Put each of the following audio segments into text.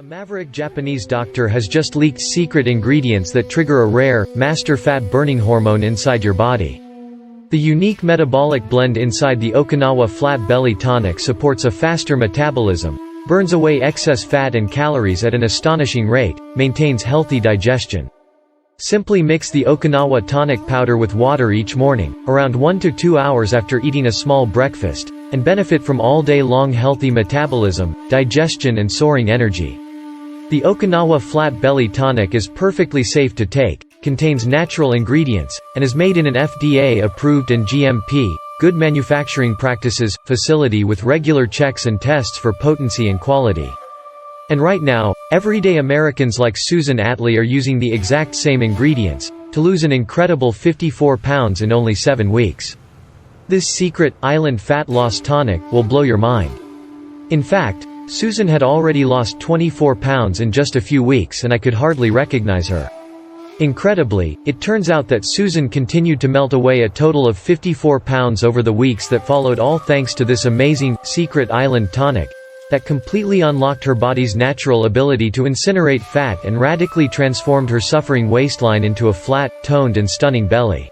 A maverick Japanese doctor has just leaked secret ingredients that trigger a rare, master fat-burning hormone inside your body. The unique metabolic blend inside the Okinawa Flat Belly Tonic supports a faster metabolism, burns away excess fat and calories at an astonishing rate, maintains healthy digestion. Simply mix the Okinawa tonic powder with water each morning, around 1 to 2 hours after eating a small breakfast, and benefit from all-day-long healthy metabolism, digestion and soaring energy. The Okinawa Flat Belly Tonic is perfectly safe to take, contains natural ingredients, and is made in an FDA-approved and GMP, good manufacturing practices, facility with regular checks and tests for potency and quality. And right now, everyday Americans like Susan Atlee are using the exact same ingredients, to lose an incredible 54 pounds in only 7 weeks. This secret, island fat loss tonic, will blow your mind. In fact, Susan had already lost 24 pounds in just a few weeks and I could hardly recognize her. Incredibly, it turns out that Susan continued to melt away a total of 54 pounds over the weeks that followed, all thanks to this amazing, secret island tonic that completely unlocked her body's natural ability to incinerate fat and radically transformed her suffering waistline into a flat, toned and stunning belly.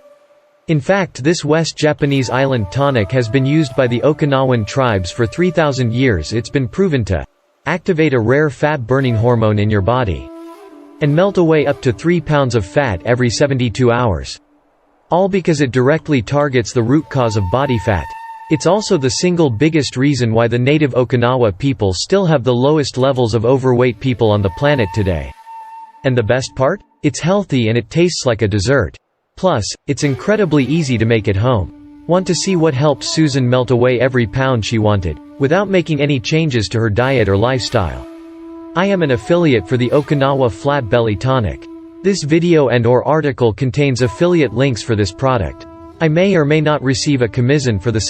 In fact, this West Japanese island tonic has been used by the Okinawan tribes for 3,000 years. It's been proven to activate a rare fat-burning hormone in your body and melt away up to 3 pounds of fat every 72 hours. All because it directly targets the root cause of body fat. It's also the single biggest reason why the native Okinawa people still have the lowest levels of overweight people on the planet today. And the best part? It's healthy and it tastes like a dessert. Plus, it's incredibly easy to make at home. Want to see what helped Susan melt away every pound she wanted, without making any changes to her diet or lifestyle? I am an affiliate for the Okinawa Flat Belly Tonic. This video and/or article contains affiliate links for this product. I may or may not receive a commission for the